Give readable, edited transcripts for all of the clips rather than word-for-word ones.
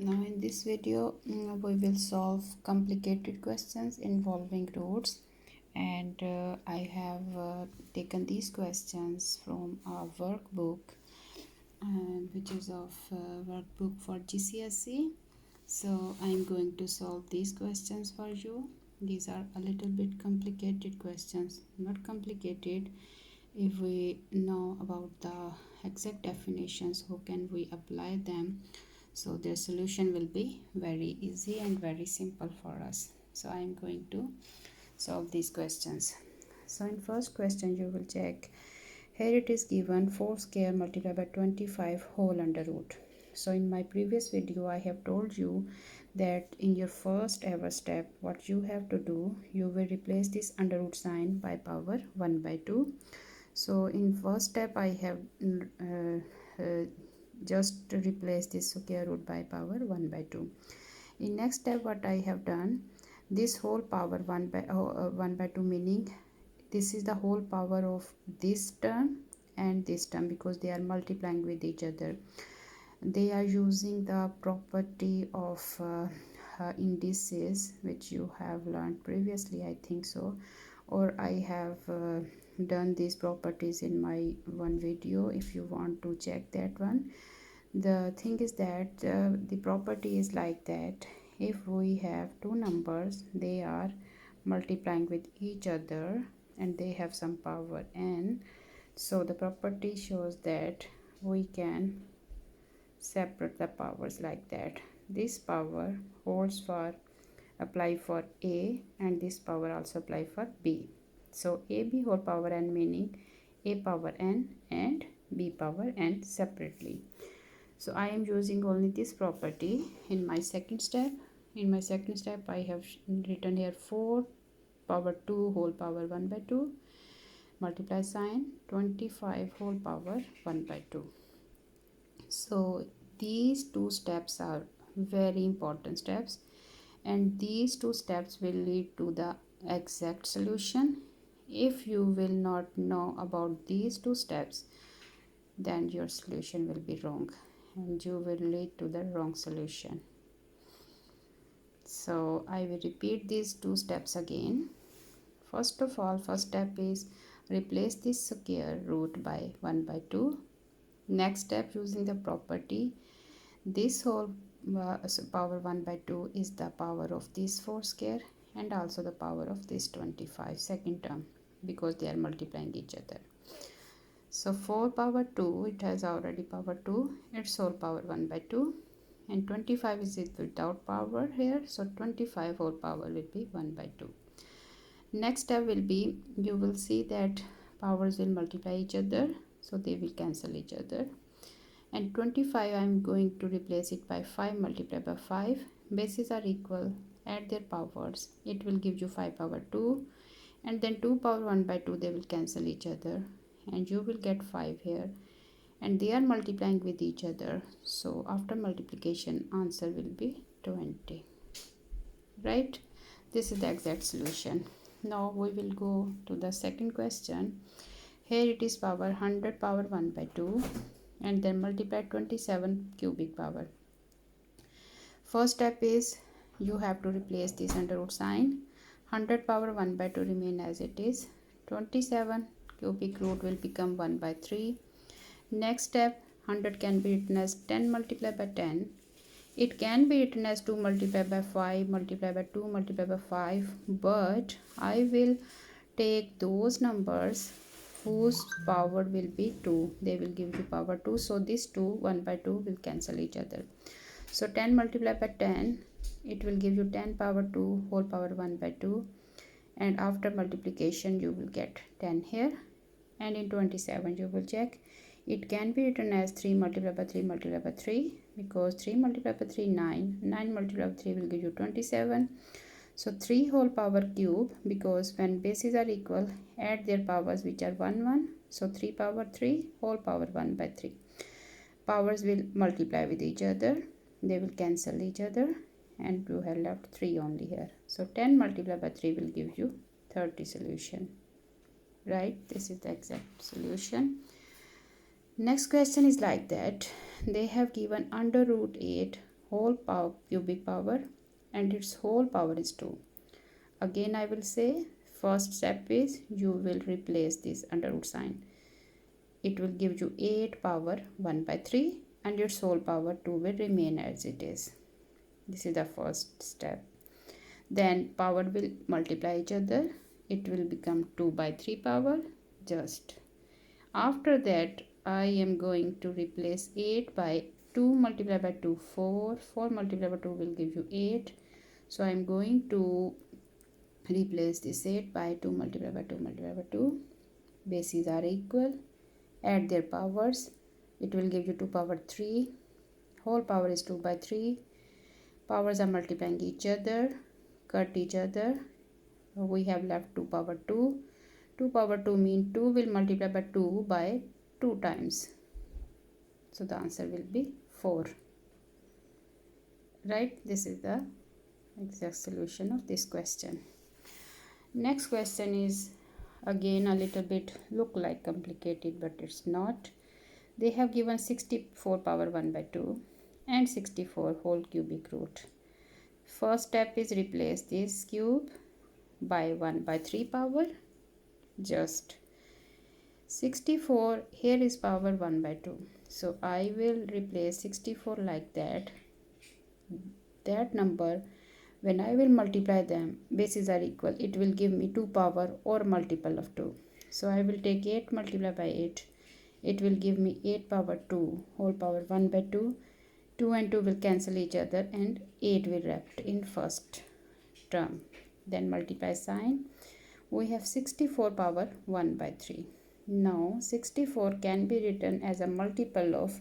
Now in this video we will solve complicated questions involving roots, and I have taken these questions from our workbook, which is of workbook for GCSE. So I'm going to solve these questions for you. These are a little bit complicated questions, not complicated. If we know about the exact definitions, how can we apply them? So their solution will be very easy and very simple for us. So I am going to solve these questions. So in first question you will check, here it is given 4 square multiplied by 25 whole under root. So in my previous video I have told you that in your first ever step what you have to do, you will replace this under root sign by power 1 by 2. So in first step I have just replace this square root by power 1 by 2. In next step what I have done, this whole power 1 by 2, meaning this is the whole power of this term and this term, because they are multiplying with each other. They are using the property of indices, which you have learned previously, I think so, or I have done these properties in my one video if you want to check that one. The thing is that the property is like that, if we have two numbers, they are multiplying with each other and they have some power n, so the property shows that we can separate the powers like that. This power holds for apply for a, and this power also apply for b. So ab whole power n, meaning a power n and b power n separately. So I am using only this property in my second step. In my second step I have written here 4 power 2 whole power 1 by 2 multiply sign 25 whole power 1 by 2. So these two steps are very important steps, and these two steps will lead to the exact solution. If you will not know about these two steps, then your solution will be wrong and you will lead to the wrong solution. So I will repeat these two steps again. First of all, first step is replace this square root by 1 by 2. Next step, using the property, this whole power 1 by 2 is the power of this 4 square and also the power of this 25 second term, because they are multiplying each other. So 4 power 2, it has already power 2, its whole power 1 by 2, and 25 is it without power here, so 25 whole power will be 1 by 2. Next step will be, you will see that powers will multiply each other, so they will cancel each other, and 25 I am going to replace it by 5 multiplied by 5. Bases are equal, add their powers, it will give you 5 power 2, and then 2 power 1 by 2, they will cancel each other and you will get 5 here, and they are multiplying with each other, so after multiplication answer will be 20, right? This is the exact solution. Now we will go to the second question. Here it is power 100 power 1 by 2 and then multiply 27 cubic power. First step is you have to replace this under root sign. 100 power 1 by 2 remain as it is. 27 cubic root will become 1 by 3. Next step, 100 can be written as 10 multiplied by 10. It can be written as 2 multiplied by 5 multiplied by 2 multiplied by 5, but I will take those numbers whose power will be 2. They will give you power 2, so this 2 1 by 2 will cancel each other. So 10 multiplied by 10, it will give you 10 power 2 whole power 1 by 2, and after multiplication you will get 10 here, and in 27 you will check, it can be written as 3 multiplied by 3 multiplied by 3, because 3 multiplied by 3 9, 9 multiplied by 3 will give you 27. So 3 whole power cube, because when bases are equal, add their powers which are 1 1, so 3 power 3 whole power 1 by 3. Powers will multiply with each other, they will cancel each other, and you have left 3 only here. So 10 multiplied by 3 will give you 30 solution, right? This is the exact solution. Next question is like that, they have given under root 8 whole power cubic power and its whole power is 2. Again I will say, first step is you will replace this under root sign. It will give you 8 power 1 by 3 and its whole power 2 will remain as it is. This is the first step. Then power will multiply each other. It will become 2 by 3 power just. After that I am going to replace 8 by 2 multiplied by 2 4. 4 multiplied by 2 will give you 8. So I am going to replace this 8 by 2 multiplied by 2 multiplied by 2. Bases are equal. Add their powers. It will give you 2 power 3. Whole power is 2 by 3. Powers are multiplying each other. Cut each other. We have left 2 power 2. 2 power 2 means 2 will multiply by 2 by 2 times. So the answer will be 4. Right? This is the exact solution of this question. Next question is again a little bit look like complicated, but it's not. They have given 64 power 1 by 2 and 64 whole cubic root. First step is replace this cube by 1 by 3 power. Just 64, here is power 1 by 2. So I will replace 64 like that. That number, when I will multiply them, bases are equal, it will give me 2 power or multiple of 2. So I will take 8 multiplied by 8. It will give me 8 power 2 whole power 1 by 2. 2 and 2 will cancel each other and 8 will left in first term. Then multiply sign. We have 64 power 1 by 3. Now 64 can be written as a multiple of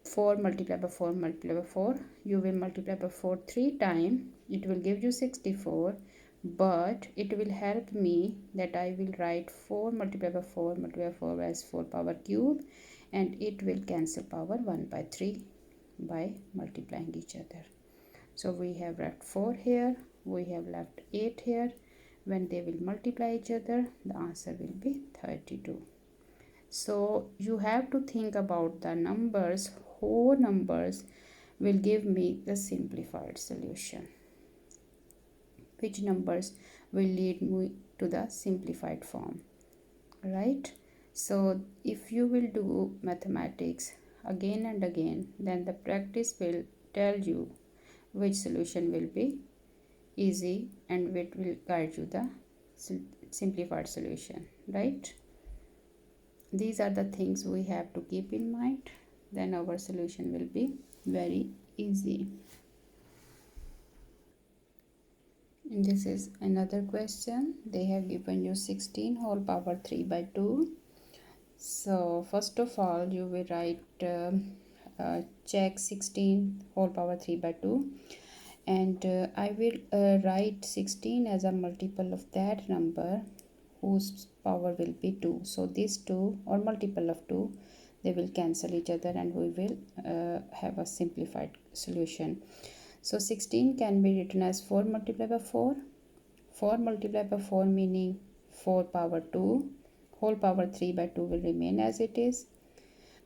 4 multiplied by 4 multiplied by 4. You will multiply by 4 3 times. It will give you 64. But it will help me that I will write 4 multiplied by 4 multiplied by 4 as 4 power cube. And it will cancel power 1 by 3 by multiplying each other. So we have left 4 here. We have left 8 here. When they will multiply each other, the answer will be 32. So you have to think about the numbers. Whole numbers will give me the simplified solution. Which numbers will lead me to the simplified form, right? So if you will do mathematics again and again, then the practice will tell you which solution will be easy and which will guide you the simplified solution, right? These are the things we have to keep in mind, then our solution will be very easy. And this is another question. They have given you 16 whole power 3 by 2. So first of all you will write check 16 whole power 3 by 2, and I will write 16 as a multiple of that number whose power will be 2. So these 2 or multiple of 2, they will cancel each other and we will have a simplified solution. So 16 can be written as 4 multiplied by 4. 4 multiplied by 4 meaning 4 power 2. Whole power 3 by 2 will remain as it is.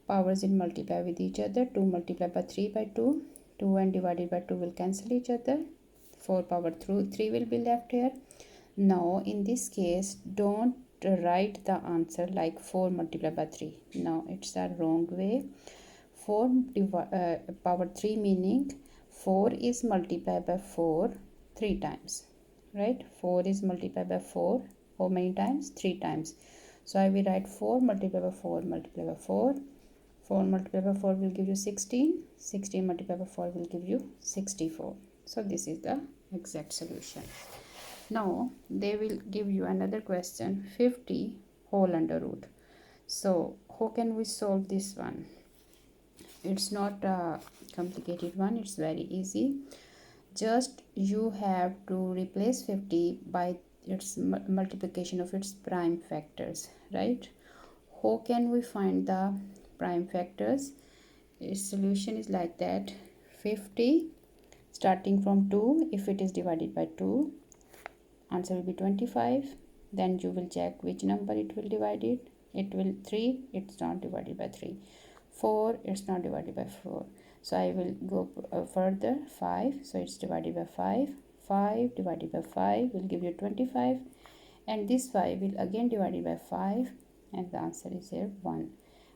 Powers will multiply with each other. 2 multiplied by 3 by 2. 2 and divided by 2 will cancel each other. 4 power 3 will be left here. Now in this case, don't write the answer like 4 multiplied by 3. No, it's a wrong way. 4 power 3 meaning 4 is multiplied by 4 3 times, right? 4 is multiplied by 4 how many times? 3 times. So I will write 4 multiplied by 4 multiplied by 4. 4 multiplied by 4 will give you 16. 16 multiplied by 4 will give you 64. So this is the exact solution. Now they will give you another question, 50 whole under root. So how can we solve this one? It's not a complicated one, it's very easy. Just you have to replace 50 by its multiplication of its prime factors, right? How can we find the prime factors? Its solution is like that. 50 starting from 2, if it is divided by 2, answer will be 25. Then you will check which number it will divide it will 3, it's not divided by 3. 4, it's not divided by 4. So I will go further. 5, so it's divided by 5. 5 divided by 5 will give you 25, and this 5 will again divided by 5, and the answer is here 1.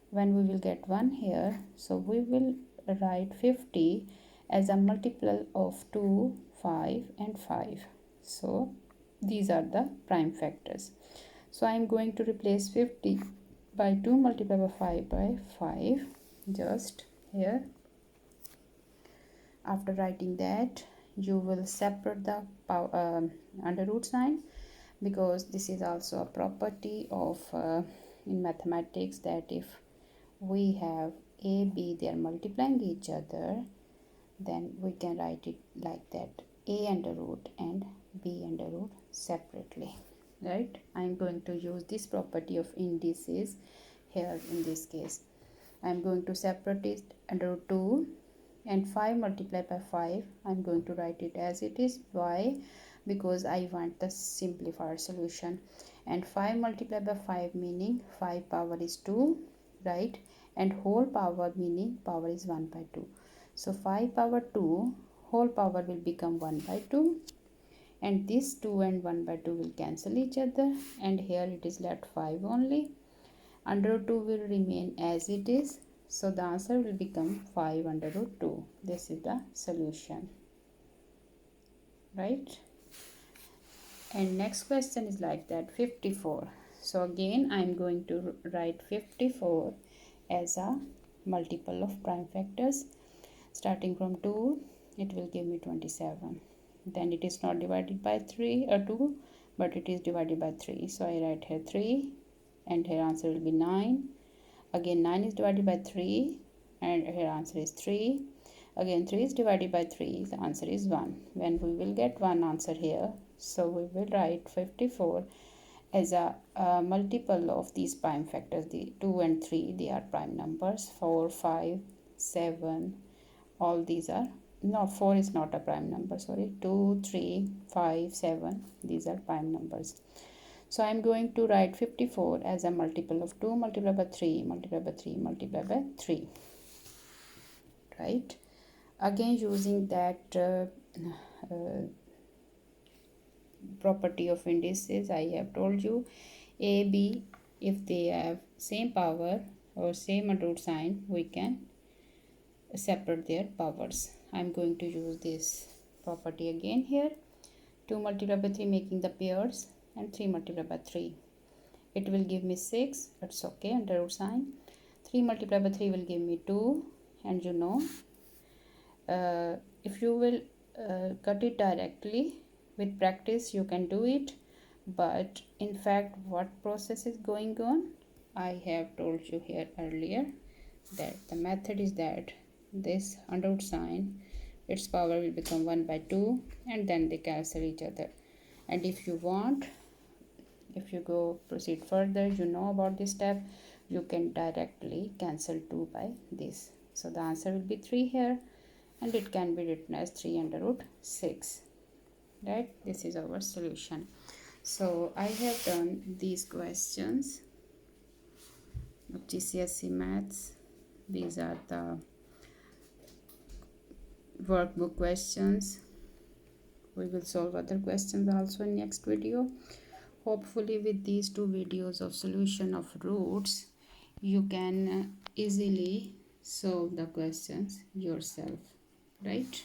When we will get 1 here, so we will write 50 as a multiple of 2, 5 and 5. So these are the prime factors. So I am going to replace 50 by 2 multiplied by 5 by 5 just here. After writing that, you will separate the under root sign, because this is also a property of in mathematics, that if we have a b, they are multiplying each other, then we can write it like that, a under root and b under root separately, right? I am going to use this property of indices here. In this case, I am going to separate it under root 2, and 5 multiplied by 5 I'm going to write it as it is. Why? Because I want the simplified solution. And 5 multiplied by 5 meaning 5 power is 2, right? And whole power meaning power is 1 by 2. So 5 power 2 whole power will become 1 by 2, and this 2 and 1 by 2 will cancel each other, and here it is left 5 only. Under root 2 will remain as it is, so the answer will become 5 under root 2. This is the solution, right? And next question is like that, 54. So again I am going to write 54 as a multiple of prime factors. Starting from 2, it will give me 27. Then it is not divided by 3 or 2, but it is divided by 3. So I write here 3, and here answer will be 9. Again 9 is divided by 3, and here answer is 3. Again 3 is divided by 3, the answer is 1. When we will get one answer here, so we will write 54 as a multiple of these prime factors. The 2 and 3, they are prime numbers. 4, 5, 7, all these are, no, 4 is not a prime number, sorry. 2, 3, 5, 7, these are prime numbers. So I am going to write 54 as a multiple of 2 multiplied by 3 multiplied by 3 multiplied by 3, right? Again using that property of indices, I have told you a, b, if they have same power or same root sign, we can separate their powers. I am going to use this property again here. 2 multiplied by 3 making the pairs, and 3 multiplied by 3, it will give me 6. That's okay, under root sign. 3 multiplied by 3 will give me 2, and you know, if you will cut it directly, with practice you can do it, but in fact what process is going on, I have told you here earlier, that the method is that this under root sign, its power will become 1 by 2, and then they cancel each other. And if you want, if you go proceed further, you know about this step, you can directly cancel 2 by this. So the answer will be 3 here, and it can be written as 3 under root 6, right? This is our solution. So I have done these questions of GCSE maths. These are the workbook questions. We will solve other questions also in next video. Hopefully with these 2 videos of solution of roots, you can easily solve the questions yourself, right?